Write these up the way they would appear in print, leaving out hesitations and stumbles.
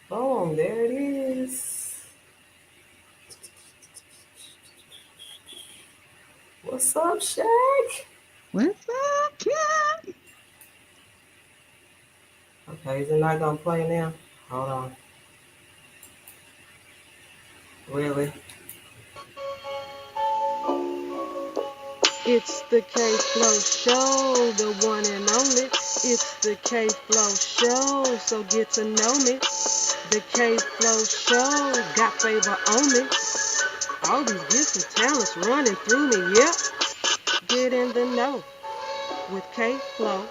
Boom, there it is. What's up, Shaq? What's up, Kim? Okay, is it not gonna play now? Hold on. Really? It's the KFLO show, the one and only. It's the KFLO show, so get to know me. The KFLO show got favor on me. All these gifts and talents running through me. Yep, get in the know with KFLO.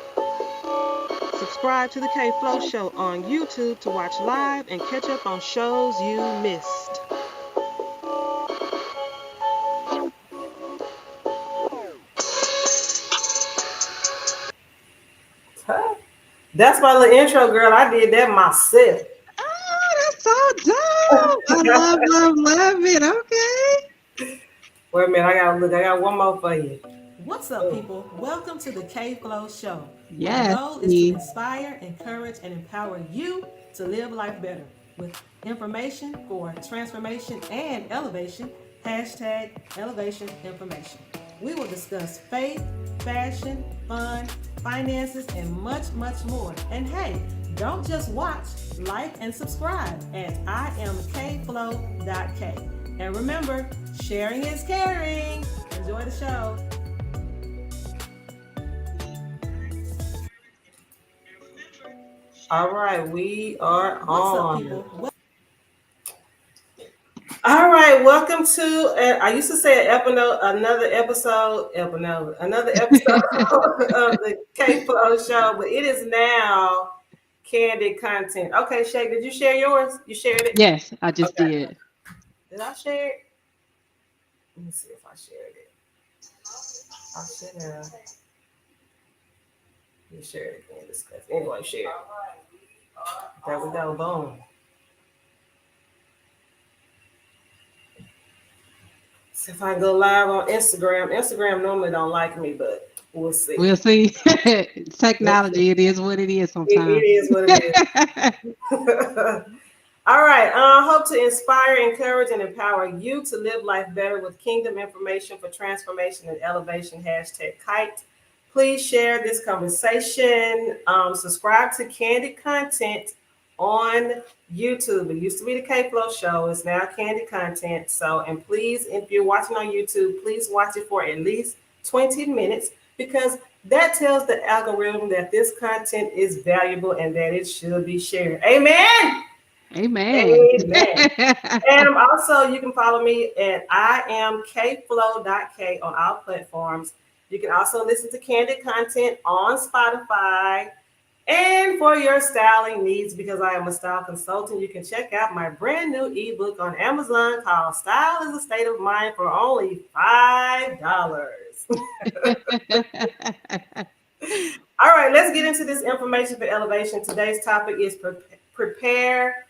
Subscribe to the KFLO show on YouTube to watch live and catch up on shows you missed. Huh? That's my little intro, girl. I did that myself. Oh, that's so dope. I love it. Okay. Wait a minute, I gotta look. I got one more for you. What's up, Oh. people? Welcome to the KFLO show. Our Yes. goal is to inspire, encourage, and empower you to live life better with information for transformation and elevation. Hashtag elevation information. We will discuss faith, fashion, fun, finances, and much, much more. And hey, don't just watch, like, and subscribe at imkflow.k. And remember, sharing is caring. Enjoy the show. All right, we are What's up, on. people? All right, welcome to. I used to say another episode of the K Flow Show, but it is now Candid Content. Okay, Shay, did you share yours? You shared it. Yes, I just Okay. did. Did I share it? Let me see if I shared it. I should have. You shared it again. Discuss. Anyway, share it. There we go. Boom. See if I go live on Instagram. Instagram normally don't like me, but we'll see. We'll see. We'll see. Technology, it is what it is It sometimes. is what it is. All right. Hope to inspire, encourage, and empower you to live life better with kingdom information for transformation and elevation. Hashtag kite. Please share this conversation. Subscribe to Candid Content on YouTube. It used to be the K Flow Show. It's now Candid Content. So, and please, if you're watching on YouTube, please watch it for at least 20 minutes because that tells the algorithm that this content is valuable and that it should be shared. Amen. Amen. Amen. And also, you can follow me at imkflow.k on all platforms. You can also listen to Candid Content on Spotify. And for your styling needs, because I am a style consultant, you can check out my brand new ebook on Amazon called Style is a State of Mind for only $5. All right, let's get into this information for elevation. Today's topic is pre-care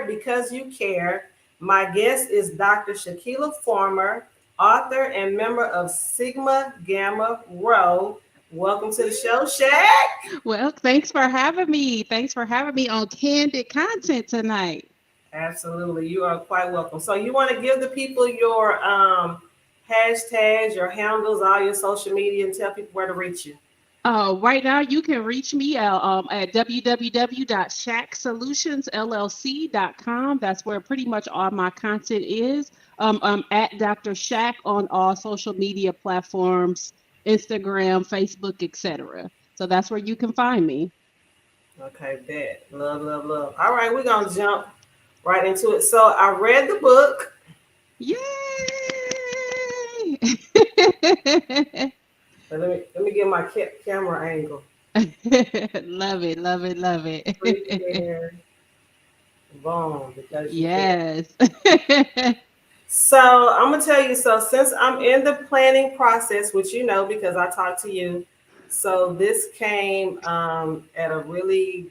because you care. My guest is Dr. Shak Farmer, author and member of Sigma Gamma Rho. Welcome to the show, Shaq. Well, thanks for having me. Thanks for having me on Candid Content tonight. Absolutely, you are quite welcome. So, you want to give the people your hashtags, your handles, all your social media, and tell people where to reach you. Right now, you can reach me at www.shacksolutionsllc.com. That's where pretty much all my content is. At Dr. Shack on all social media platforms, Instagram, Facebook, etc. So that's where you can find me. Okay, bet. Love, love, love. All right, we're gonna jump right into it. So I read the book. Yay! Let me get my camera angle. Love it, love it, love it. Pre-care, boom, because you care. Yes. So I'm gonna tell you. So since I'm in the planning process, which you know because I talked to you, so this came at a really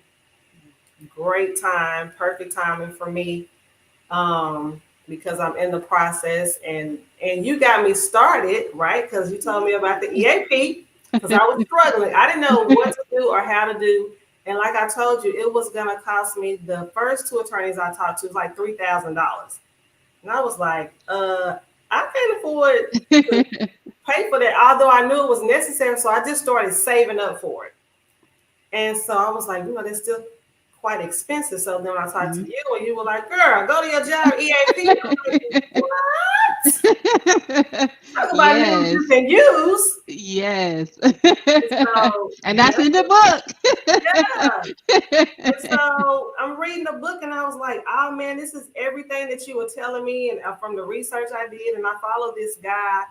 great time, perfect timing for me because I'm in the process and you got me started, right? Because you told me about the EAP because I was struggling. I didn't know what to do or how to do. And like I told you, it was gonna cost me, the first two attorneys I talked to was like $3,000. And I was like, I can't afford to pay for that, although I knew it was necessary. So I just started saving up for it. And so I was like, that's still quite expensive. So then when I talked to Mhm. you, and you were like, girl, go to your job, EAP. I'm like, what? Talk about news Yes. you can use. Yes. So And that's in the yeah. book. And so I'm reading the book, and I was like, oh man, this is everything that you were telling me. And from the research I did, and I follow this guy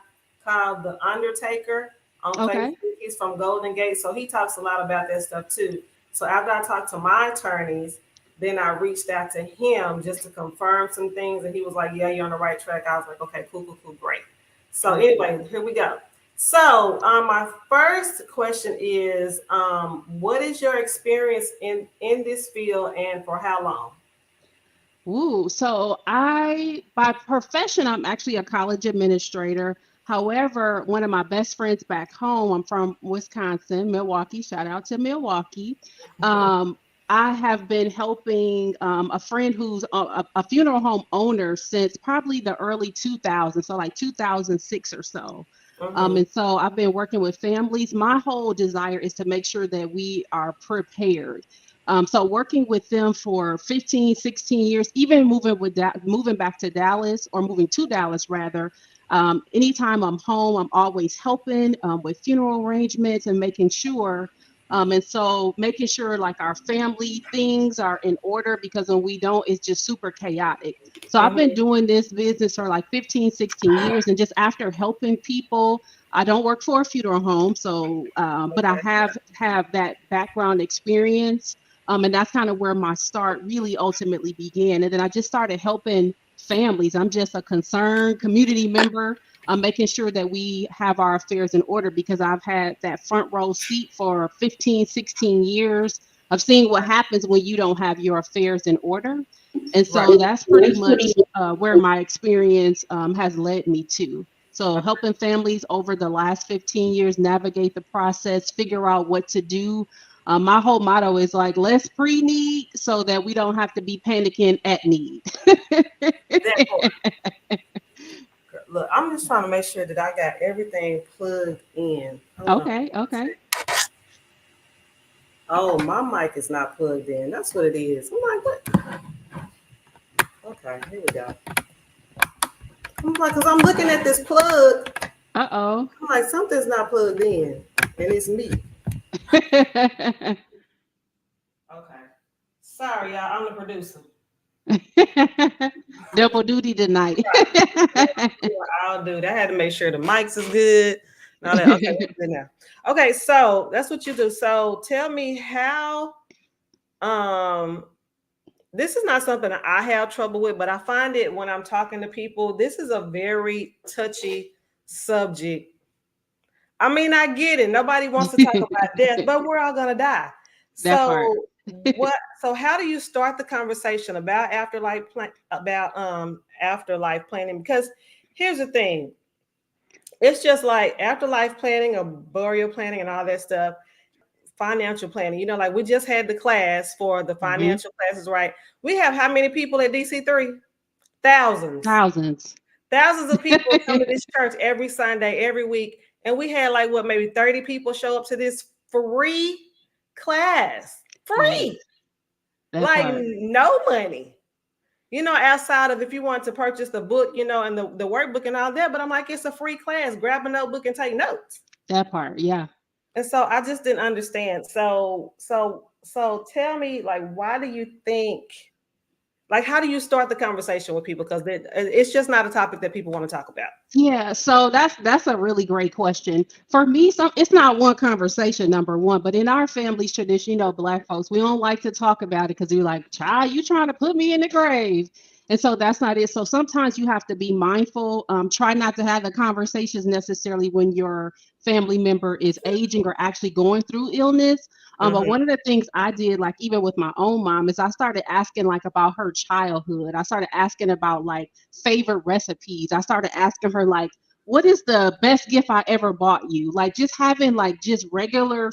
called The Undertaker on Facebook. Okay. He's from Golden Gate. So he talks a lot about that stuff too. So after I talked to my attorneys, then I reached out to him just to confirm some things. And he was like, yeah, you're on the right track. I was like, okay, cool, cool, cool, great. So Perfect. anyway, here we go. So, my first question is, what is your experience in this field, and for how long? Ooh, so by profession, I'm actually a college administrator. However, one of my best friends back home, I'm from Wisconsin, Milwaukee. Shout out to Milwaukee. Um, I have been helping a friend who's a funeral home owner since probably the early 2000s, so like 2006 or so. Mm-hmm. And so I've been working with families. My whole desire is to make sure that we are prepared. So working with them for 15, 16 years, even moving back to Dallas, or moving to Dallas rather. Anytime I'm home, I'm always helping with funeral arrangements and making sure like our family things are in order, because when we don't, it's just super chaotic. So I've been Mm-hmm. doing this business for like 15, 16 years. And just after helping people, I don't work for a funeral home. So, but I Okay. have that background experience. And that's kind of where my start really ultimately began. And then I just started helping families. I'm just a concerned community member. I'm making sure that we have our affairs in order, because I've had that front row seat for 15, 16 years of seeing what happens when you don't have your affairs in order. And so Right. that's pretty much where my experience has led me to. So helping families over the last 15 years navigate the process, figure out what to do. My whole motto is like, let's pre-need so that we don't have to be panicking at need. That part. Look, I'm just trying to make sure that I got everything plugged in. Hold on. Okay, okay. Oh, my mic is not plugged in. That's what it is. I'm like, what? Okay, here we go. I'm like, because I'm looking at this plug. Uh-oh. I'm like, something's not plugged in, and it's me. Okay. Sorry, y'all. I'm the producer. Double duty tonight. Yeah, I'll do that. I had to make sure the mics is good. And all that. Okay, we're good now. Okay, so that's what you do. So tell me how. Um, this is not something that I have trouble with, but I find it when I'm talking to people. This is a very touchy subject. I mean, I get it. Nobody wants to talk about death, but we're all gonna die. That part. So what? So how do you start the conversation about afterlife planning? Because here's the thing: it's just like afterlife planning or burial planning and all that stuff. Financial planning. Like we just had the class for the Hmm. financial classes, right? We have how many people at DC3? Thousands. Thousands. Thousands of people come to this church every Sunday, every week. And we had like what, maybe 30 people show up to this free class. Yes, Free. that Like part. no money. Outside of if you want to purchase the book, and the workbook and all that. But I'm like, it's a free class. Grab a notebook and take notes. That part. Yeah. And so I just didn't understand. So tell me, like, why do you think, like, how do you start the conversation with people? Because it's just not a topic that people want to talk about. Yeah, so that's a really great question. For me, it's not one conversation, number one, but in our family's tradition, Black folks, we don't like to talk about it because you're like, child, you trying to put me in the grave. And so that's not it. So sometimes you have to be mindful. Try not to have the conversations necessarily when your family member is aging or actually going through illness. But Mm-hmm. one of the things I did, like even with my own mom, is I started asking like about her childhood. I started asking about like favorite recipes. I started asking her like what is the best gift I ever bought you? Like just having like just regular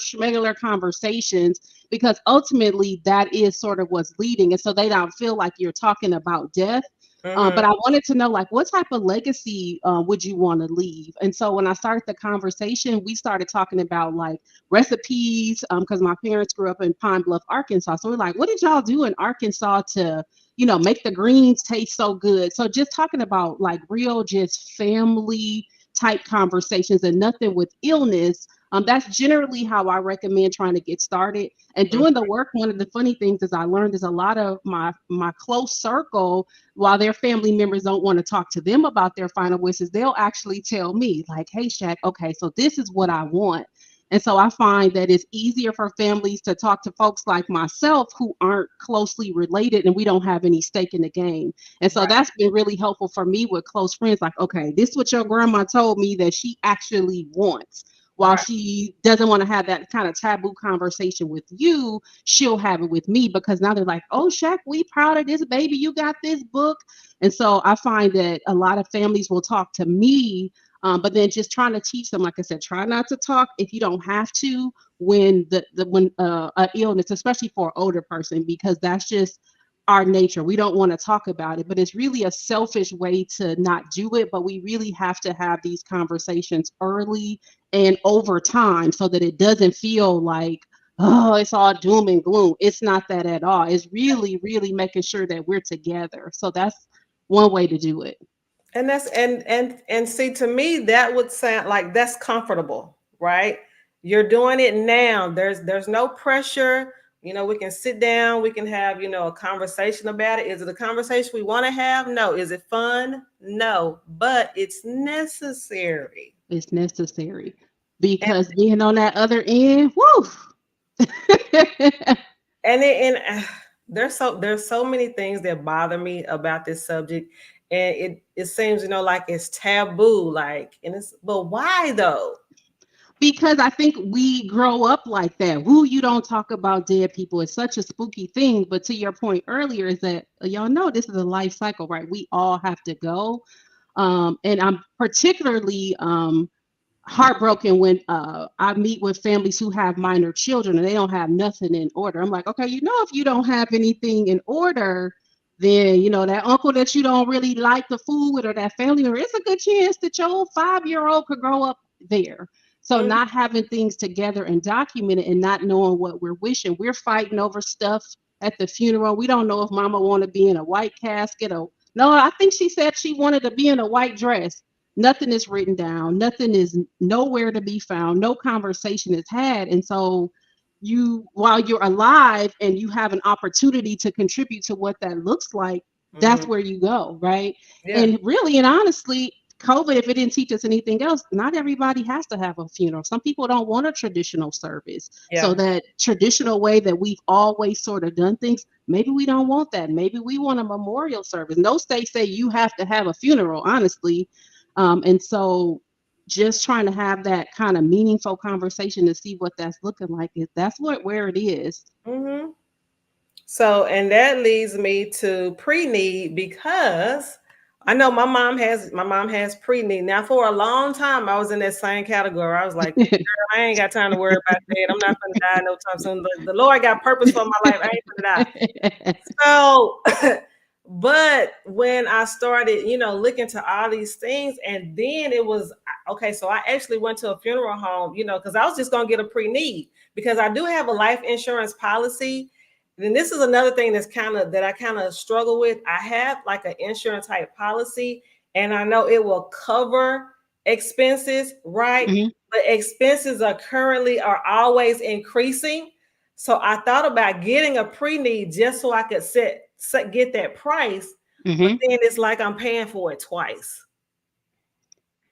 conversations, because ultimately that is sort of what's leading. And so they don't feel like you're talking about death. Mm-hmm. But I wanted to know, like, what type of legacy would you want to leave? And so when I started the conversation, we started talking about like recipes, because my parents grew up in Pine Bluff, Arkansas. So we're like, what did y'all do in Arkansas to, make the greens taste so good? So just talking about like real, just family type conversations and nothing with illness. That's generally how I recommend trying to get started and doing the work. One of the funny things is I learned is a lot of my close circle, while their family members don't want to talk to them about their final wishes, they'll actually tell me like, hey, Shaq, okay, so this is what I want. And so I find that it's easier for families to talk to folks like myself who aren't closely related and we don't have any stake in the game. And so Right. that's been really helpful for me with close friends. Like, okay, this is what your grandma told me that she actually wants. While Right. she doesn't want to have that kind of taboo conversation with you, she'll have it with me, because now they're like, oh, Shaq, we proud of this baby. You got this book. And so I find that a lot of families will talk to me, but then just trying to teach them, like I said, try not to talk if you don't have to when when an illness, especially for an older person, because that's just our nature. We don't want to talk about it, but it's really a selfish way to not do it. But we really have to have these conversations early and over time so that it doesn't feel like, oh, it's all doom and gloom. It's not that at all. It's really, really making sure that we're together. So that's one way to do it. And that's and see, to me that would sound like that's comfortable, right? You're doing it now. There's no pressure. We can sit down, we can have, a conversation about it. Is it a conversation we want to have? No. Is it fun? No. But it's necessary. It's necessary, because being on that other end, whoo. And there's so many things that bother me about this subject, and it seems, like it's taboo, like, and it's, but why though? Because I think we grow up like that. Woo, you don't talk about dead people. It's such a spooky thing. But to your point earlier, is that y'all know this is a life cycle, right? We all have to go. And I'm particularly heartbroken when I meet with families who have minor children and they don't have nothing in order. I'm like, okay, if you don't have anything in order, then that uncle that you don't really like the food with, or that family member, it's a good chance that your 5-year-old could grow up there. So Mhm. not having things together and documented and not knowing what we're wishing, we're fighting over stuff at the funeral. We don't know if mama want to be in a white casket or no. I think she said she wanted to be in a white dress. Nothing is written down, nothing is nowhere to be found, no conversation is had. And so while you're alive and you have an opportunity to contribute to what that looks like, that's Mhm. where you go, right? Yeah. And really and honestly, COVID, if it didn't teach us anything else, not everybody has to have a funeral. Some people don't want a traditional service. So Yeah. that traditional way that we've always sort of done things, maybe we don't want that. Maybe we want a memorial service. No states say you have to have a funeral, honestly. And so just trying to have that kind of meaningful conversation to see what that's looking like, is that's where it is. Hmm. So, and that leads me to pre-need, because I know my mom has pre-need. Now, for a long time, I was in that same category. I was like, girl, I ain't got time to worry about that. I'm not gonna die no time soon. The Lord got purpose for my life. I ain't gonna die. So, but when I started, looking to all these things, and then it was okay. So I actually went to a funeral home, because I was just gonna get a pre-need, because I do have a life insurance policy. Then this is another thing that I kind of struggle with. I have like an insurance type policy, and I know it will cover expenses, right? Mhm. But expenses are always increasing. So I thought about getting a pre-need just so I could get that price, but Mhm. then it's like I'm paying for it twice.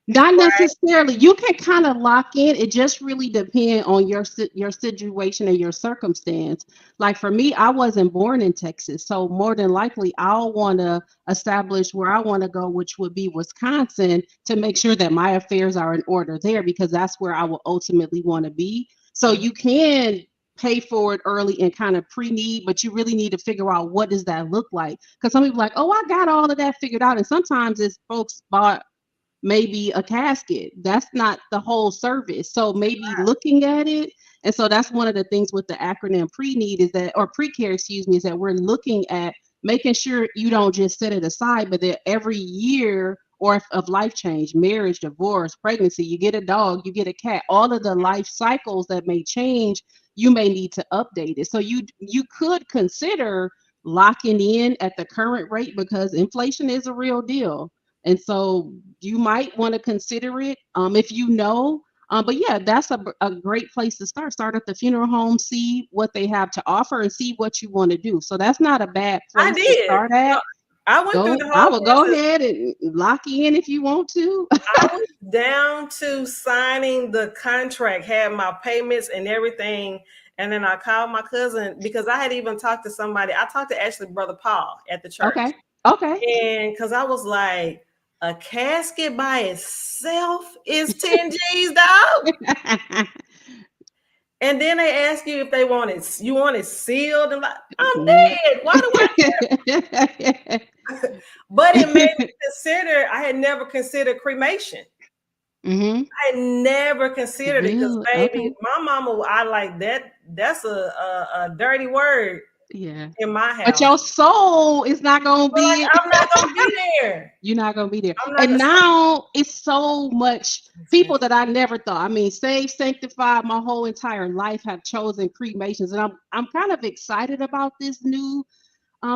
Not Right. necessarily. You can kind of lock in. It just really depends on your situation and your circumstance. Like for me, I wasn't born in Texas, so more than likely I'll want to establish where I want to go, which would be Wisconsin, to make sure that my affairs are in order there, because that's where I will ultimately want to be. So Mhm. you can pay for it early and kind of pre-need, but you really need to figure out what does that look like. Because some people are like, oh, I got all of that figured out, and sometimes it's folks bought maybe a casket. That's not the whole service. So maybe looking at it. And so that's one of the things with the acronym pre-need is that, or PreCare, excuse me, is that we're looking at making sure you don't just set it aside, but that every year or of life change, marriage, divorce, pregnancy, you get a dog, you get a cat, all of the life cycles that may change, you may need to update it. So you could consider locking in at the current rate because inflation is a real deal. And so you might want to consider it if you know. But yeah, that's a great place to start. Start at the funeral home, see what they have to offer, and see what you want to do. So that's not a bad I place to did. start at. I went through the I whole will go process. ahead and lock in if you want to. I was down to signing the contract, had my payments and everything. And then I called my cousin because I had even talked to somebody. I talked to actually Brother Paul at the church. Okay. Okay. And because I was like, a casket by itself is 10 G's, dog. And then they ask you if they want it sealed. And like, I'm dead. Why do I care? But it made me consider, I had never considered cremation. Mm-hmm. I had never considered it because, baby, Okay. my mama, I like that. That's a dirty word. Yeah. In my house. But your soul is not going to be like, I'm not going to be there. You're not going to be there. And now it's so much people that I never thought. I mean, saved, sanctified, my whole entire life have chosen cremations. And I'm kind of excited about this new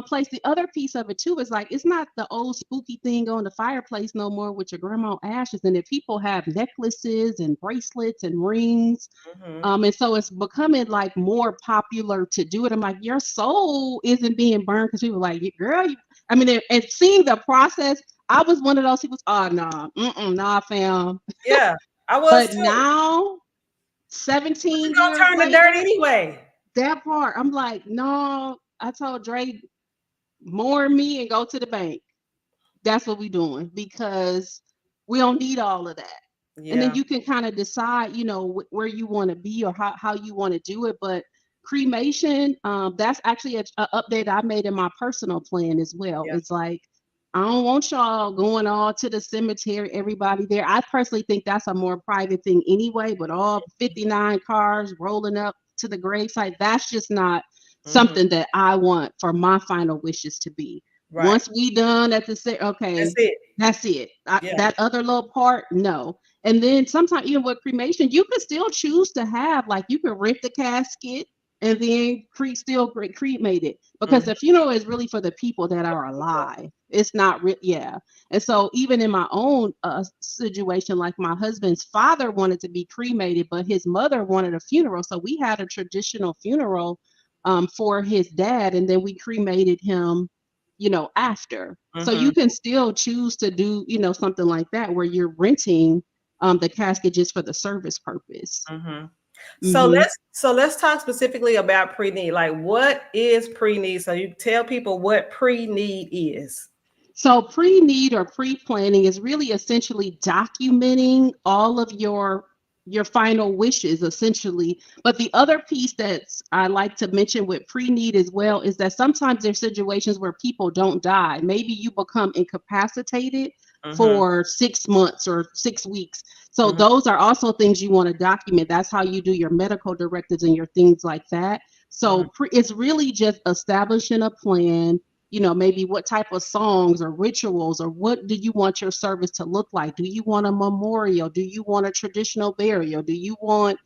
place. The other piece of it too is like, it's not the old spooky thing on the fireplace no more with your grandma ashes. And if people have necklaces and bracelets and rings, and so it's becoming like more popular to do it. I'm like, your soul isn't being burned because people are like, girl, and seeing the process, I was one of those people. Oh no, nah, fam. Yeah, I was. But too. now, 17 years turn later, the dirt anyway. That part, I'm like, no. I told Dre, mourn me and go to the bank. That's what we're doing because we don't need all of that. Yeah. And then you can kind of decide, where you want to be or how you want to do it. But cremation, that's actually an update I made in my personal plan as well. Yeah. It's like, I don't want y'all going all to the cemetery, everybody there. I personally think that's a more private thing anyway, but all 59 cars rolling up to the gravesite, that's just not something that I want for my final wishes to be. Right. Once we done at the okay, that's it. That other little part, no. And then sometimes even with cremation, you can still choose to have, like, you can rent the casket and then still cremate it because the funeral is really for the people that are alive. It's not And so even in my own situation, like my husband's father wanted to be cremated, but his mother wanted a funeral. So we had a traditional funeral for his dad, and then we cremated him, after. So you can still choose to do, something like that where you're renting the casket just for the service purpose. So let's talk specifically about pre-need. Like, what is pre-need? So you tell people what pre-need is. So pre-need or pre-planning is really essentially documenting all of your final wishes, essentially. But the other piece that I like to mention with pre-need as well is that sometimes there's situations where people don't die. Maybe you become incapacitated for 6 months or 6 weeks. So those are also things you want to document. That's how you do your medical directives and your things like that. So it's really just establishing a plan. Maybe what type of songs or rituals, or what do you want your service to look like? Do you want a memorial? Do you want a traditional burial? Do you want,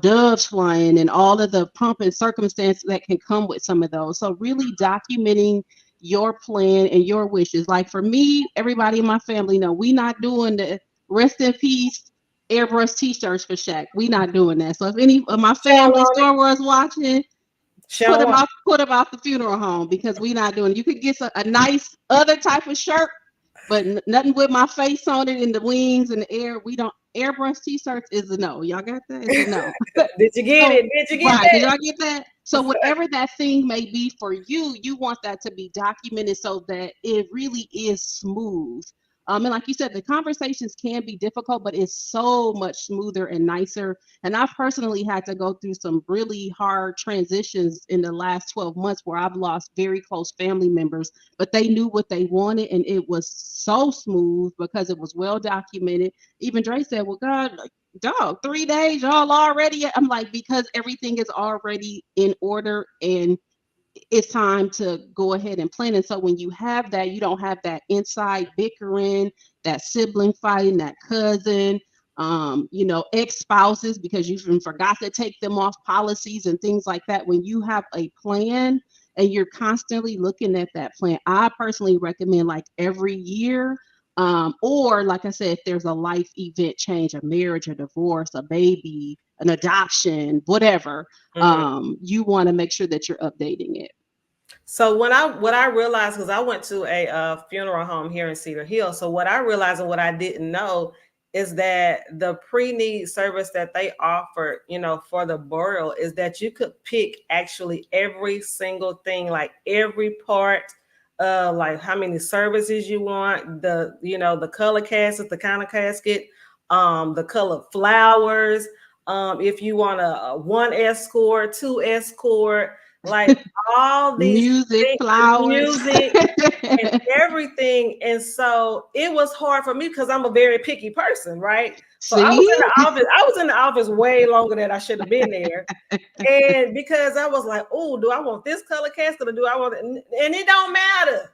doves flying and all of the pomp and circumstance that can come with some of those? So really documenting your plan and your wishes. Like for me, everybody in my family know we not doing the rest in peace airbrush t-shirts for Shaq. We not doing that. So if any of my family Star Wars watching, put them out the funeral home because we not doing. You could get a nice other type of shirt, but nothing with my face on it in the wings and the air. We don't. Airbrush t-shirts is a no. Y'all got that? It's a no. Did you get it? Did you get right, that? Did y'all get that? So whatever that thing may be for you, you want that to be documented so that it really is smooth. And like you said, the conversations can be difficult, but it's so much smoother and nicer. And I've personally had to go through some really hard transitions in the last 12 months where I've lost very close family members, but they knew what they wanted, and it was so smooth because it was well documented. Even Dre said, well, God, dog, 3 days, y'all already. I'm like, because everything is already in order and it's time to go ahead and plan. And so when you have that, you don't have that inside bickering, that sibling fighting, that cousin, ex-spouses, because you even forgot to take them off policies and things like that. When you have a plan and you're constantly looking at that plan, I personally recommend like every year. Or like I said, if there's a life event change, a marriage, a divorce, a baby, an adoption, whatever, you want to make sure that you're updating it. So what I realized, because I went to a funeral home here in Cedar Hill, so what I realized and what I didn't know is that the pre-need service that they offered, for the burial, is that you could pick actually every single thing, like every part, like how many services you want, the color casket, the kind of casket, the color flowers, if you want a one escort, two escort, like all these Music, things, flowers. music and everything. And so it was hard for me because I'm a very picky person, right? So I was See? in the office. I was in the office way longer than I should have been there. And because I was like, oh, do I want this color casket or do I want it? And it don't matter.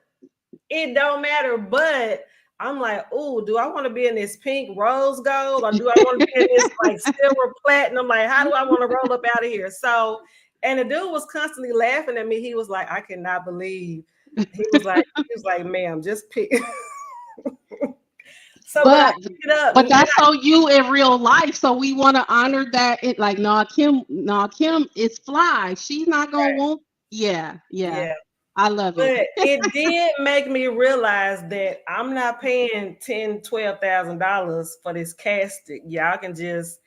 It don't matter. But I'm like, oh, do I want to be in this pink rose gold or do I want to be in this like silver platinum? Like, how do I want to roll up out of here? So, and the dude was constantly laughing at me. He was like, I cannot believe. He was like, ma'am, just pick. So but it up, but that's so you in real life. So we want to honor that. It like, Kim is fly. She's not gonna want. Yeah. I love it. But it did make me realize that I'm not paying $10,000-$12,000 for this casket. Y'all can just,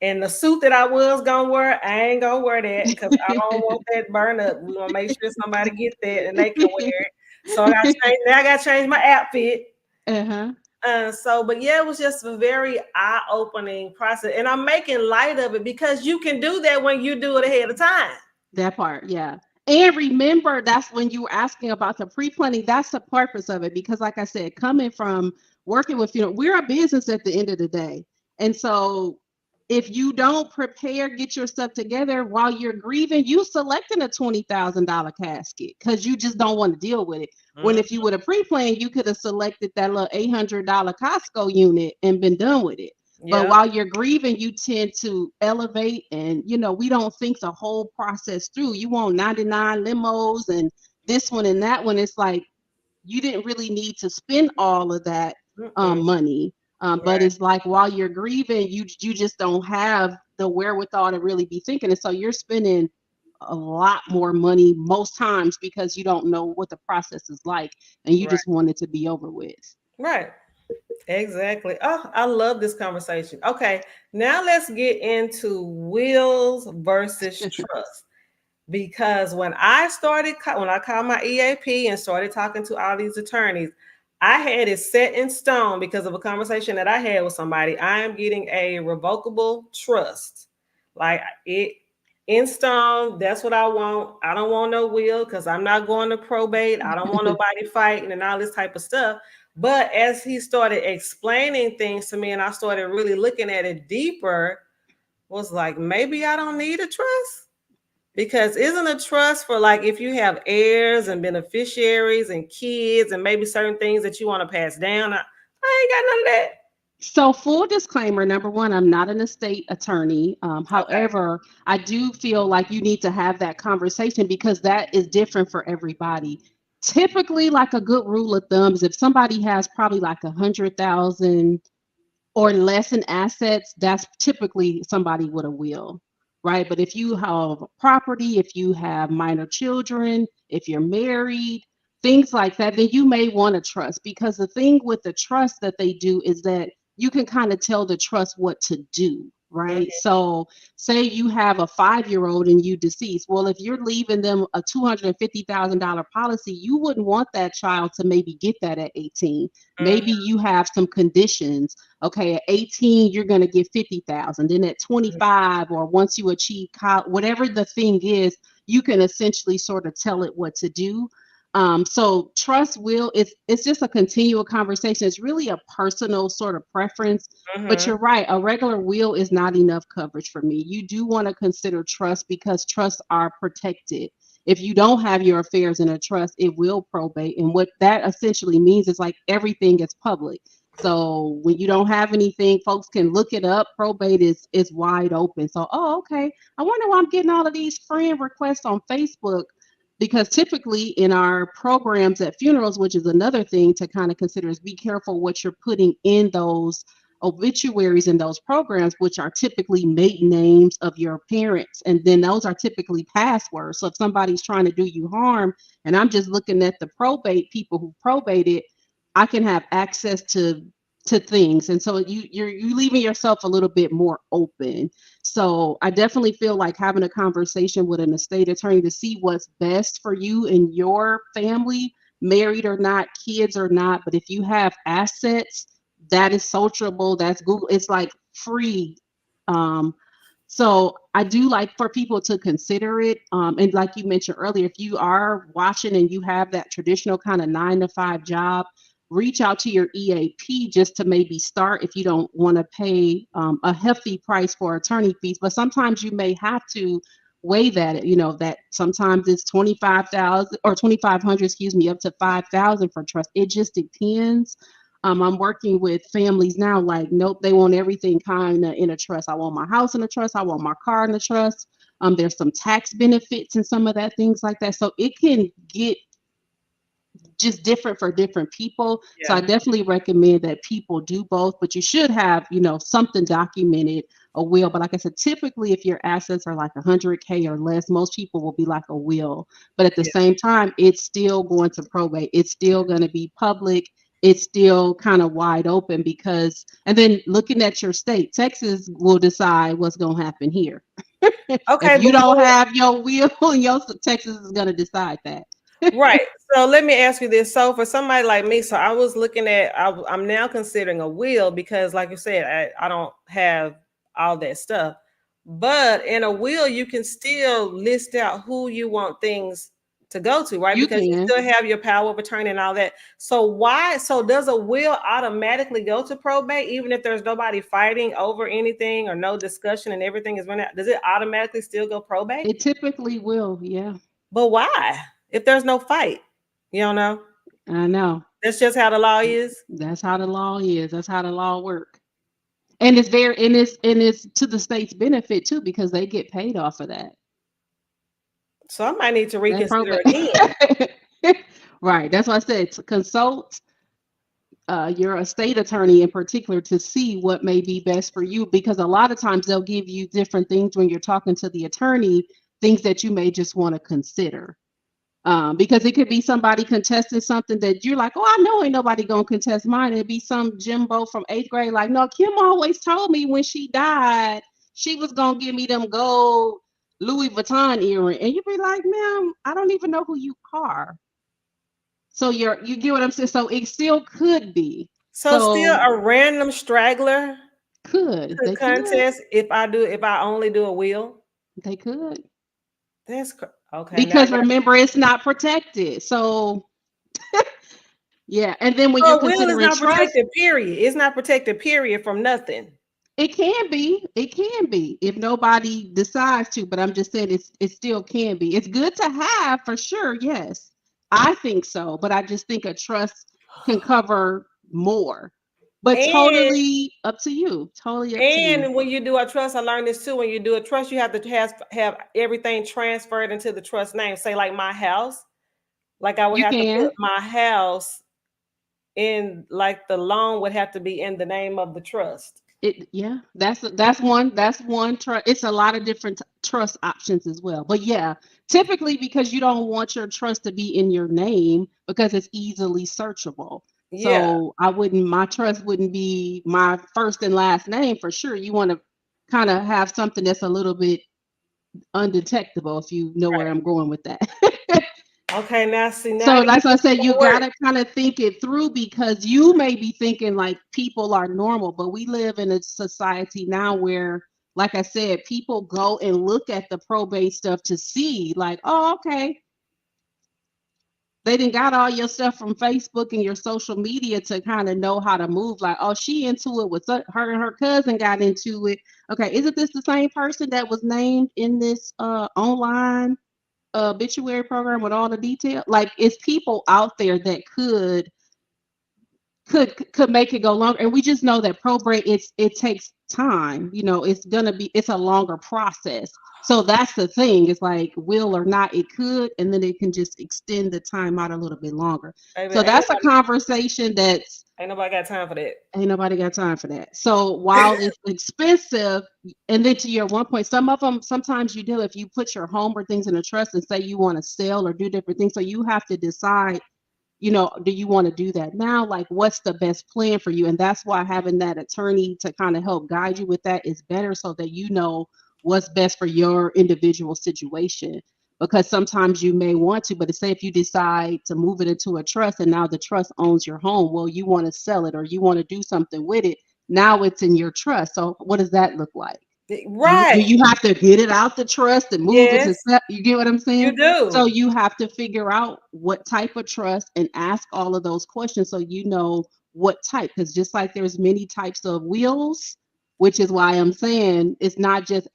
and the suit that I was gonna wear, I ain't gonna wear that because I don't want that burn up. We want to make sure somebody get that and they can wear it. So I got to change my outfit. But yeah, it was just a very eye-opening process, and I'm making light of it because you can do that when you do it ahead of time. That part, yeah. And remember, that's when you were asking about the pre-planning. That's the purpose of it, because like I said, coming from working with, we're a business at the end of the day. And so if you don't prepare, get your stuff together while you're grieving, you selecting a $20,000 casket because you just don't want to deal with it. When if you would have pre-planned, you could have selected that little $800 Costco unit and been done with it. But while you're grieving, you tend to elevate, and we don't think the whole process through. You want 99 limos and this one and that one. It's like you didn't really need to spend all of that money. But it's like while you're grieving, you just don't have the wherewithal to really be thinking. And so you're spending a lot more money most times because you don't know what the process is like, and you just want it to be over with. Right. Exactly. Oh, I love this conversation. Okay, now let's get into wills versus trust. Because when I called my EAP and started talking to all these attorneys, I had it set in stone because of a conversation that I had with somebody. I am getting a revocable trust. Like it in stone. That's what I want. I don't want no will because I'm not going to probate. I don't want nobody fighting and all this type of stuff. But as he started explaining things to me and I started really looking at it deeper, was like, maybe I don't need a trust. Because isn't a trust for like if you have heirs and beneficiaries and kids and maybe certain things that you want to pass down? I ain't got none of that. So full disclaimer, number one, I'm not an estate attorney. However, I do feel like you need to have that conversation because that is different for everybody. Typically, like a good rule of thumb is if somebody has probably like 100,000 or less in assets, that's typically somebody with a will, right? But if you have property, if you have minor children, if you're married, things like that, then you may want to trust, because the thing with the trust that they do is that you can kind of tell the trust what to do. right? So say you have a 5-year-old and you deceased. Well, if you're leaving them a $250,000 policy, you wouldn't want that child to maybe get that at 18. Mhm. Maybe you have some conditions. Okay, at 18, you're going to get 50,000. Then at 25, or once you achieve college, whatever the thing is, you can essentially sort of tell it what to do. So trust will, it's just a continual conversation. It's really a personal sort of preference. But Mhm. you're right, a regular will is not enough coverage for me. You do want to consider trust because trusts are protected. If you don't have your affairs in a trust, it will probate. And what that essentially means is like everything is public. So when you don't have anything, folks can look it up. Probate is wide open. So, oh, okay. I wonder why I'm getting all of these friend requests on Facebook, because typically in our programs at funerals, which is another thing to kind of consider, is be careful what you're putting in those obituaries in those programs, which are typically maiden names of your parents. And then those are typically passwords. So if somebody's trying to do you harm and I'm just looking at the probate people who probated, I can have access to things. And so you're leaving yourself a little bit more open. So I definitely feel like having a conversation with an estate attorney to see what's best for you and your family, married or not, kids or not. But if you have assets, that is searchable. That's Google. It's like free. Um, so I do like for people to consider it. And like you mentioned earlier, if you are watching and you have that traditional kind of 9 to 5 job, reach out to your EAP just to maybe start if you don't want to pay a hefty price for attorney fees. But sometimes you may have to weigh that, that sometimes it's 25,000 or 2,500, excuse me, up to 5,000 for trust. It just depends. I'm working with families now, like, nope, they want everything kind of in a trust. I want my house in a trust. I want my car in a trust. There's some tax benefits and some of that, things like that. So it can get just different for different people. So I Yeah. definitely recommend that people do both, but you should have, something documented, a will. But like I said, typically if your assets are like 100K or less, most people will be like a will. But at the Yeah. same time, it's still going to probate. It's still going to be public. It's still kind of wide open because, and then looking at your state, Texas will decide what's going to happen here. If Okay, you don't before have your will, Texas is going to decide that. right. So let me ask you this. So for somebody like me, so I was looking at, I'm now considering a will because, like you said, I don't have all that stuff. But in a will, you can still list out who you want things to go to, right? You Because you can. still have your power of attorney and all that. So why? So does a will automatically go to probate, even if there's nobody fighting over anything or no discussion and everything is running out? Does it automatically still go probate? It typically will, yeah. But why? If there's no fight, you don't know. I know. That's just how the law is. That's how the law is. That's how the law work. And it's to the state's benefit too, because they get paid off of that. So I might need to That reconsider probate. again. Right. That's why I said to consult your estate attorney in particular to see what may be best for you, because a lot of times they'll give you different things when you're talking to the attorney, things that you may just want to consider. Because it could be somebody contesting something that you're like, oh, I know ain't nobody gonna contest mine. It'd be some Jimbo from 8th grade, like, no, Kim always told me when she died, she was gonna give me them gold Louis Vuitton earring. And you'd be like, ma'am, I don't even know who you are. So you get what I'm saying? So it still could be. So still So a random straggler could, could they could, contest if I only do a will. they could. Okay. Now I Because got remember, it's not protected. So yeah. And then when you're a will is considering not trust, protected, period. It's not protected, period, from nothing. it can be. It can be if nobody decides to, but I'm just saying it still can be. It's good to have for sure, yes. I think so, but I just think a trust can cover more. But And totally up to you. Totally up to you. and when you do a trust, I learned this too. When you do a trust, you have to have everything transferred into the trust name. Say like my house, like I would You have to put can. my house in, like the loan would have to be in the name of the trust. Yeah, that's one trust. It's a lot of different trust options as well. But yeah, typically because you don't want your trust to be in your name because it's easily searchable. Yeah. So my trust wouldn't be my first and last name for sure. You want to kind of have something that's a little bit undetectable, if you know where Right. I'm going with that. Okay, now see, now So you that's why I said you work. gotta kind of think it through, because you may be thinking like people are normal, but we live in a society now where, like I said, people go and look at the probate stuff to see, like, oh, okay, they didn't got all your stuff from Facebook and your social media to kind of know how to move. Like, oh, she into it with her and her cousin got into it. Okay, isn't this the same person that was named in this online obituary program with all the detail? Like, it's people out there that could make it go longer, and we just know that probate, it takes time. It's a longer process. So that's the thing. It's like, will or not, it could, and then it can just extend the time out a little bit longer. Baby, So that's a conversation that's ain't nobody got time for that. ain't nobody got time for that. So while it's expensive, and then to your one point, some of them, sometimes you do, if you put your home or things in a trust and say you want to sell or do different things, so you have to decide, do you want to do that now? Like, what's the best plan for you? And that's why having that attorney to kind of help guide you with that is better, so that you know what's best for your individual situation. Because sometimes you may want to, but say if you decide to move it into a trust and now the trust owns your home, well, you want to sell it or you want to do something with it. Now it's in your trust. So what does that look like? Do Right. you have to get it out the trust and move it to Yes, step? You get what I'm you saying? So do. you have to figure out what type of trust and ask all of those questions, so you know what type. Because just like there's many types of wills, which is why I'm saying it's not just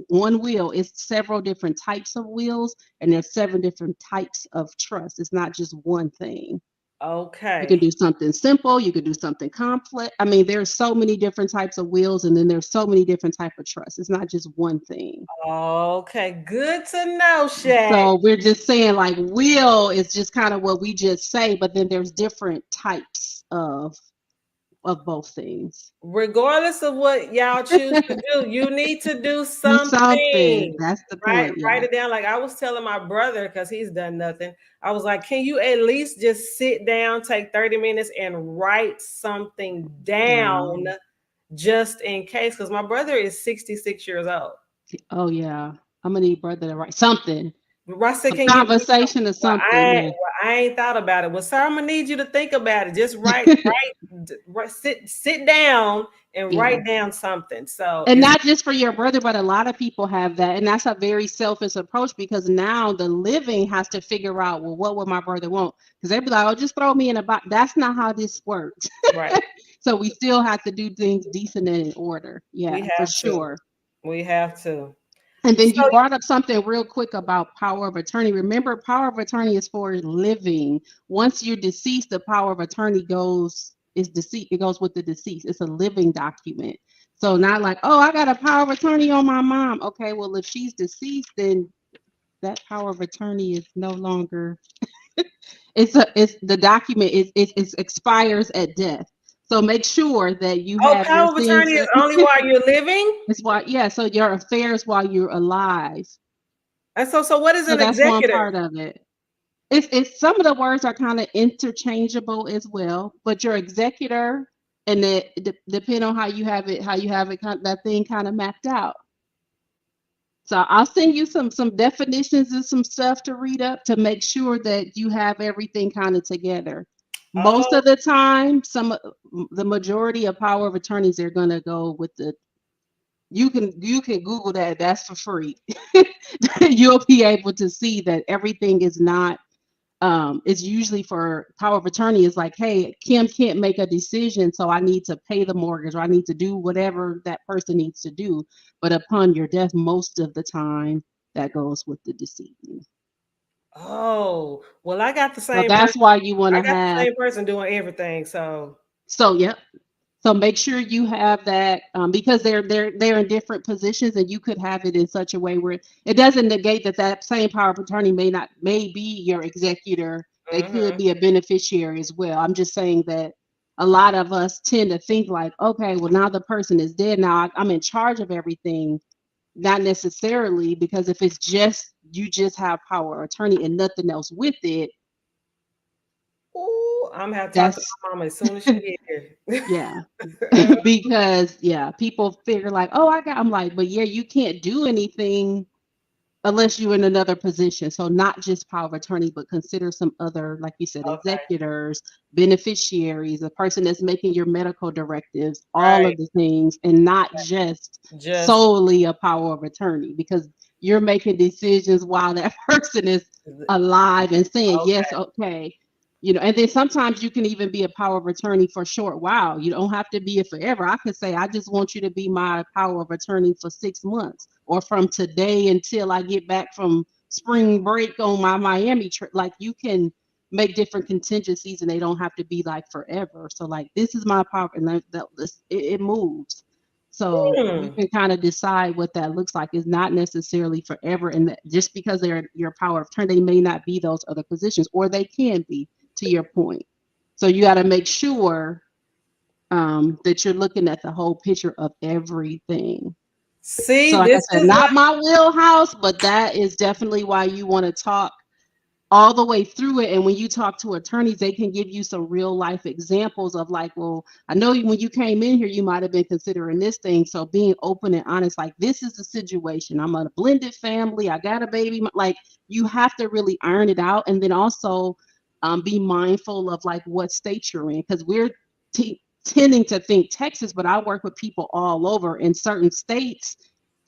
one will, it's several different types of wills, and there's seven different types of trust. It's not just one thing. You can Okay. do something simple, you could do something complex. I mean, there's so many different types of wills, and then there's so many different type of trusts. It's not just one thing. Okay. Good to know, Shaq. So we're just saying, like, will is just kind of what we just say, but then there's different types of both things. Regardless of what y'all choose to do, you need to do Do something. something. That's the Right? point. Write Yeah. it down. Like I was telling my brother, because he's done nothing. I was like, can you at least just sit down, take 30 minutes and write something down Down. just in case? Because my brother is 66 years old. Oh yeah. I'm gonna need brother to write something. I said, A can you do something? conversation or something. Yeah. Well, I ain't thought about it. Well, sir, I'm gonna need you to think about it. Just sit down and Yeah. write down something. So And it's not just for your brother, but a lot of people have that. And that's a very selfish approach, because now the living has to figure out, well, what would my brother want? Because they'd be like, oh, just throw me in a box. That's not how this works. right. So we still have to do things decent and in order. We Yeah, for have to. sure. We have to. And then So you brought up something real quick about power of attorney. Remember, power of attorney is for living. Once you're deceased, the power of attorney is deceased. It goes with the deceased. It's a living document. So not like, oh, I got a power of attorney on my mom. Okay, well, if she's deceased, then that power of attorney is no longer. It's the document is expires at death. So make sure that you have your power of attorney things. is only while you're living. It's why, yeah. So your affairs while you're alive. And so what is So an that's one executor? part of it. It's some of the words are kind of interchangeable as well, but your executor, and depend on how you have it that thing kind of mapped out. So I'll send you some definitions and some stuff to read up to make sure that you have everything kind of together. Most Oh, of the time, the majority of power of attorneys are gonna go with the. You can Google that. That's for free. You'll be able to see that everything is not. It's usually for power of attorney is like, hey, Kim can't make a decision, so I need to pay the mortgage or I need to do whatever that person needs to do. But upon your death, most of the time, that goes with the decedent. well, I got the So same person. that's why you want I to got the have. same person doing everything. So So yep. So make sure you have that, because they're in different positions, and you could have it in such a way where it doesn't negate that same power of attorney may be your executor. They could mhm. be a beneficiary as well. I'm just saying that a lot of us tend to think like, okay, well, now the person is dead. Now I'm in charge of everything. Not necessarily, because if it's just you just have power of attorney and nothing else with it, I'm gonna have to talk to That's my mama as soon as she get here. yeah. Because yeah, people figure like, oh, I'm like, but yeah, you can't do anything unless you're in another position. So not just power of attorney, but consider some other, like you said, Okay. executors, beneficiaries, the person that's making your medical directives, all Right. of the things, and not just Just solely a power of attorney, because you're making decisions while that person is alive and saying, yes, okay. okay. And then sometimes you can even be a power of attorney for a short while. You don't have to be it forever. I could say, I just want you to be my power of attorney for 6 months, or from today until I get back from spring break on my Miami trip. Like, you can make different contingencies and they don't have to be like forever. So like, this is my power, and it moves. So you Hmm. can kind of decide what that looks like. Is not necessarily forever, and that just because they're your power of attorney, they may not be those other positions, or they can be, to your point. So you got to make sure that you're looking at the whole picture of everything. So See, like I this said, is not my wheelhouse, but that is definitely why you want to talk all the way through it. And when you talk to attorneys, they can give you some real life examples of like, well, I know when you came in here, you might have been considering this thing. So being open and honest, like, this is the situation. I'm a blended family. I got a baby. Like, you have to really iron it out. And then also be mindful of like what state you're in, because we're tending to think Texas, but I work with people all over. In certain states,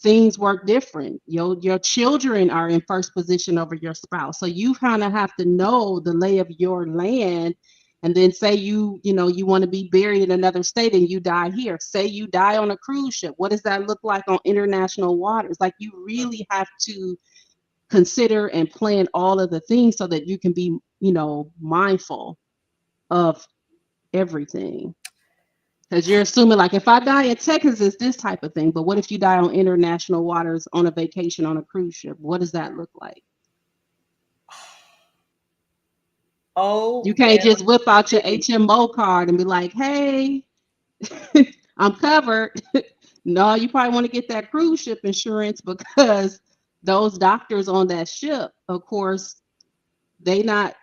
things work different. Your children are in first position over your spouse. So you kind of have to know the lay of your land. And then say you want to be buried in another state and you die here. Say you die on a cruise ship. What does that look like on international waters? Like, you really have to consider and plan all of the things so that you can be, mindful of everything. Because you're assuming, like, if I die in Texas, it's this type of thing. But what if you die on international waters on a vacation on a cruise ship? What does that look like? You can't OMG. just whip out your HMO card and be like, hey, I'm covered. No, you probably want to get that cruise ship insurance, because those doctors on that ship, of course, they not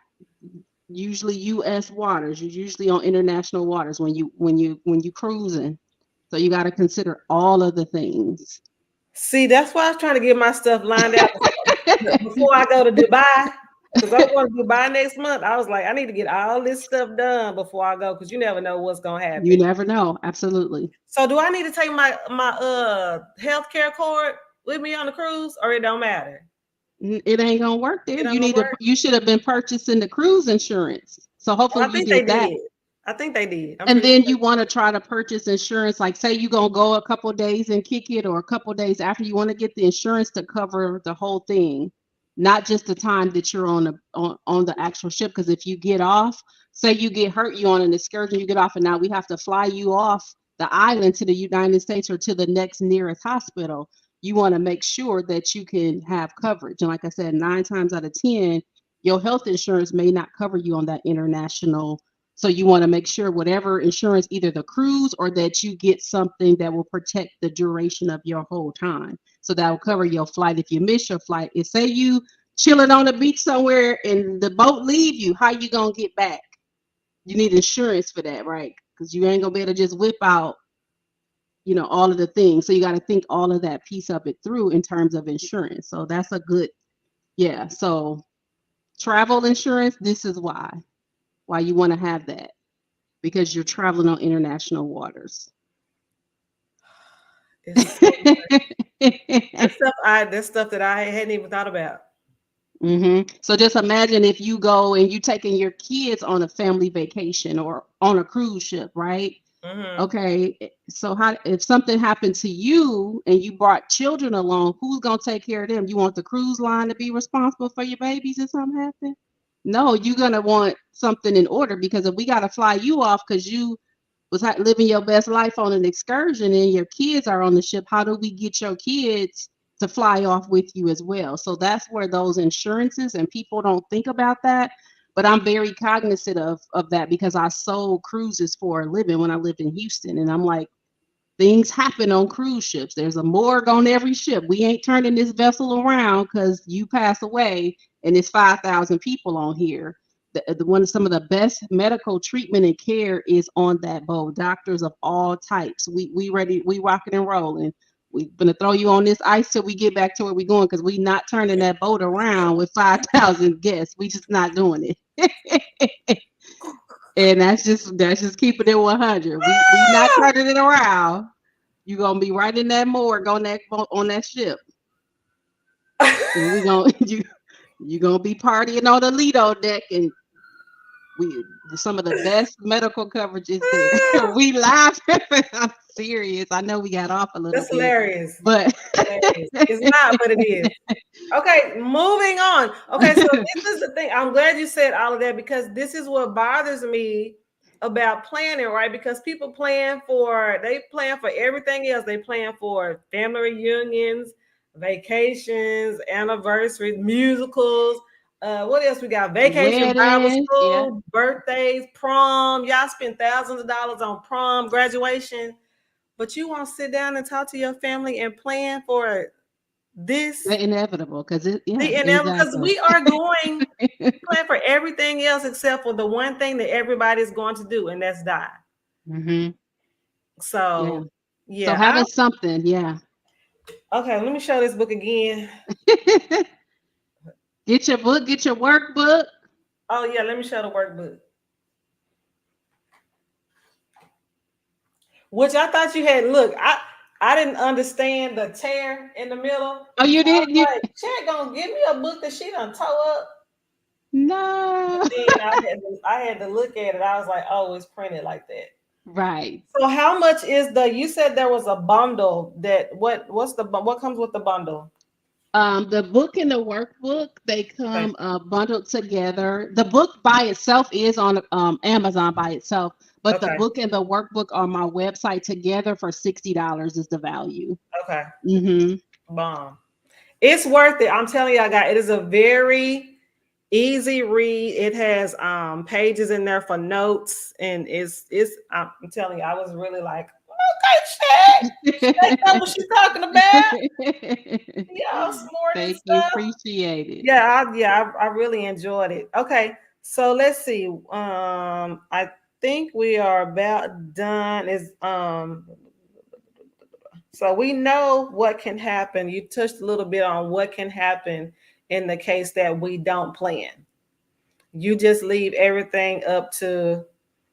usually U.S. waters. You're usually on international waters when you cruising. So you got to consider all of the things. See, that's why I was trying to get my stuff lined out before I go to Dubai. Because I'm going to Dubai next month. I was like, I need to get all this stuff done before I go, because you never know what's gonna You happen. never know. Absolutely. So do I need to take my healthcare card with me on the cruise, or it don't matter? It ain't gonna work there. It don't gonna work. You should have been purchasing the cruise insurance. So Oh, hopefully I you think they did that. did. I think they did. I'm And pretty then sure. you want to try to purchase insurance, like say you're gonna go a couple days and kick it, or a couple days after. You want to get the insurance to cover the whole thing, not just the time that you're on the actual ship. Because if you get off, say you get hurt, you on an excursion, you get off, and now we have to fly you off the island to the United States or to the next nearest hospital. You want to make sure that you can have coverage. And like I said, 9 times out of 10, your health insurance may not cover you on that international. So you want to make sure whatever insurance, either the cruise or that you get something that will protect the duration of your whole time. So that will cover your flight. If you miss your flight, if say you chilling on the beach somewhere and the boat leave you, how you gonna get back? You need insurance for that, right? Because you ain't gonna be able to just whip out, all of the things. So you got to think all of that piece of it through in terms of insurance. So that's a good, yeah. So travel insurance, this is why you want to have that, because you're traveling on international waters. It's so that's stuff that I hadn't even thought about. So just imagine if you go and you taking your kids on a family vacation or on a cruise ship, right? Mm-hmm. Okay, so how if something happened to you and you brought children along, who's gonna take care of them? You want the cruise line to be responsible for your babies if something happened? No, you're gonna want something in order, because if we gotta fly you off because you was living your best life on an excursion and your kids are on the ship, how do we get your kids to fly off with you as well? So that's where those insurances, and people don't think about that, but I'm very cognizant of that, because I sold cruises for a living when I lived in Houston. And I'm like, things happen on cruise ships. There's a morgue on every ship. We ain't turning this vessel around because you pass away and it's 5,000 people on here. some of the best medical treatment and care is on that boat. Doctors of all types. We ready. We rocking and rolling. We're gonna throw you on this ice till we get back to where we're going, because we not turning that boat around with 5,000 guests. We just not doing it. And that's just keeping it 100. We not turning it around. You're gonna be right in that morgue on that ship. And we gonna you gonna be partying on the Lido deck, and some of the best medical coverage is there. We laugh. I'm serious. I know we got off a little That's bit, hilarious. but Hilarious. It's not, but it is. Okay, moving on. Okay, so this is the thing. I'm glad you said all of that, because this is what bothers me about planning, right? Because people plan for everything else. They plan for family reunions, vacations, anniversaries, musicals. What else we got? Vacation, Bible weddings, yeah. school, birthdays, prom. Y'all spend thousands of dollars on prom, graduation, but you won't sit down and talk to your family and plan for this. The inevitable, because The inevitable, because exactly. we are going to plan for everything else except for the one thing that everybody is going to do, and that's die. Mm-hmm. So, So having something, yeah. Okay, let me show this book again. Get your book, get your workbook. Oh yeah, let me show the workbook. Which I thought you had. Look, I didn't understand the tear in the middle. Oh, you didn't? Like, Chad gonna give me a book that she done tore up. No. But then I had to look at it. I was like, oh, it's printed like that. Right. So how much is you said there was a bundle what comes with the bundle? The book and the workbook, they come bundled together. The book by itself is on Amazon by itself, but the book and the workbook on my website together for $60 is the value. Okay. Mm-hmm. Bomb. It's worth it. I'm telling you, it is a very easy read. It has pages in there for notes, and I'm telling you, I was really like, okay, Shaq, know what she's talking about. Y'all smart and Thank stuff. you, appreciate it. Yeah, I really enjoyed it. Okay, so let's see. I think we are about done. So we know what can happen. You touched a little bit on what can happen in the case that we don't plan. You just leave everything up to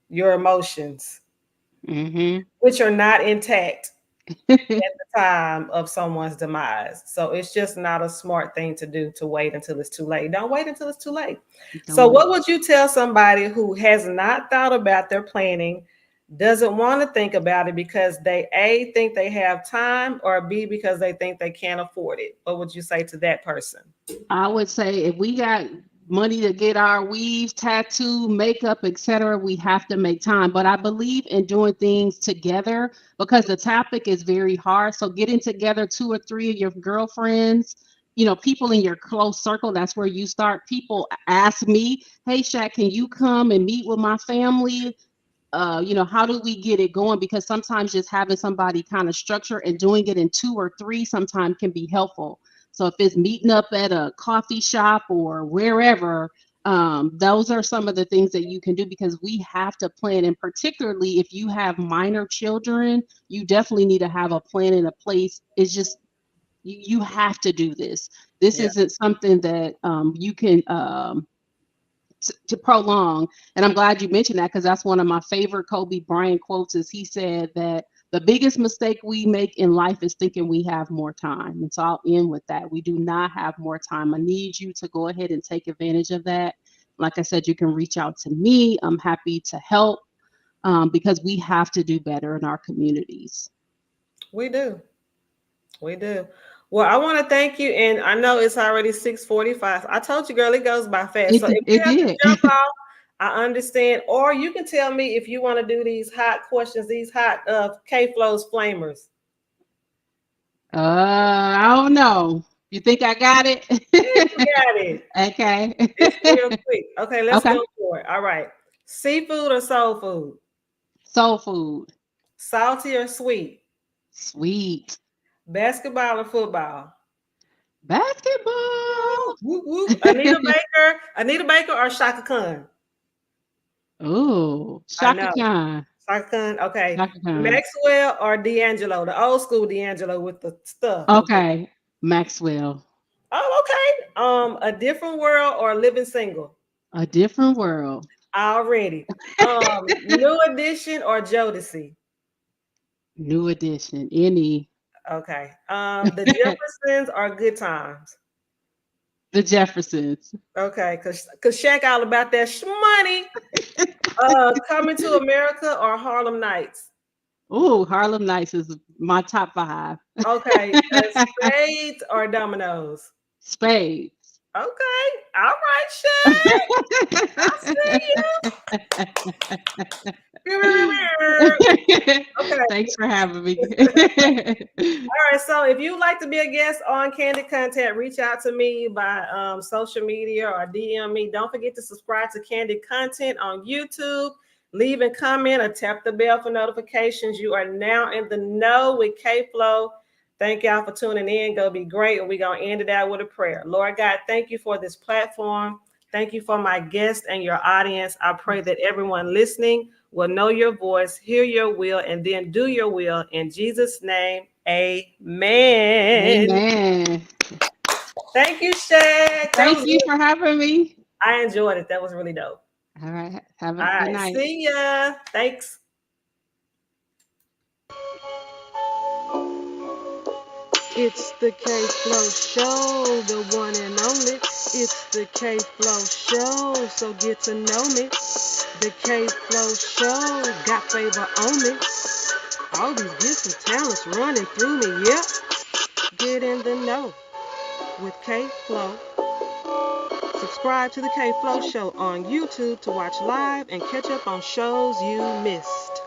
your emotions, which are not intact at the time of someone's demise. So it's just not a smart thing to do, to wait until it's too late. Don't wait until it's too late. What would you tell somebody who has not thought about their planning, doesn't want to think about it because they A, think they have time, or B, because they think they can't afford it? What would you say to that person? I would say if we got money to get our weaves, tattoo, makeup, etc., we have to make time. But I believe in doing things together, because the topic is very hard. So getting together 2 or 3 of your girlfriends, people in your close circle, that's where you start. People ask me, hey, Shaq, can you come and meet with my family? How do we get it going? Because sometimes just having somebody kind of structure and doing it in 2 or 3 sometimes can be helpful. So if it's meeting up at a coffee shop or wherever, those are some of the things that you can do, because we have to plan. And particularly if you have minor children, you definitely need to have a plan in a place. It's just, you have to do this. This isn't something that you can to prolong. And I'm glad you mentioned that, because that's one of my favorite Kobe Bryant quotes. Is he said that the biggest mistake we make in life is thinking we have more time. And so I'll end with that. We do not have more time. I need you to go ahead and take advantage of that. Like I said, you can reach out to me. I'm happy to help, because we have to do better in our communities. We do. Well, I want to thank you, and I know it's already 6:45. I told you, girl, it goes by fast. So if you have to jump off, I understand. Or you can tell me if you want to do these hot questions, these hot KFLO's flamers. I don't know. You think I got it? Yeah, you got it. Okay. It's real quick. Okay, let's go for it. All right. Seafood or soul food? Soul food. Salty or sweet? Sweet. Basketball or football? Basketball. Whoop, whoop. Anita Baker or Shaka Khan? Oh, I Shaka know. Khan. Shaka Khan. Okay. Shaka Khan. Maxwell or D'Angelo, the old school D'Angelo with the stuff. Okay. Okay, Maxwell. Oh, okay. A different world or living single? A different world. Already. New Edition or Jodeci? New edition. Any. Okay. The Jeffersons are good times. The Jeffersons. Okay, cause Shaq all about that money. Coming to America or Harlem Nights? Oh, Harlem Nights is my top five. Okay, spades or dominoes? Spades. Okay, all right, Shaq. I see you. Okay. Thanks for having me. All right, so if you'd like to be a guest on Kandid Kontent, reach out to me by social media or DM me. Don't forget to subscribe to Kandid Kontent on YouTube. Leave a comment or tap the bell for notifications. You are now in the know with KFLO. Thank y'all for tuning in. Go be great. And we're going to end it out with a prayer. Lord God, thank you for this platform. Thank you for my guests and your audience. I pray that everyone listening will know your voice, hear your will, and then do your will. In Jesus' name, amen. Amen. Thank you, Shaq. Thank you for having me. I enjoyed it. That was really dope. All right. Have a All good right. night. See ya. Thanks. It's the KFLO Show, the one and only. It's the KFLO Show, so get to know me. The KFLO Show got favor on me. All these gifts and talents running through me, yep. Get in the know with KFLO. Subscribe to the KFLO Show on YouTube to watch live and catch up on shows you missed.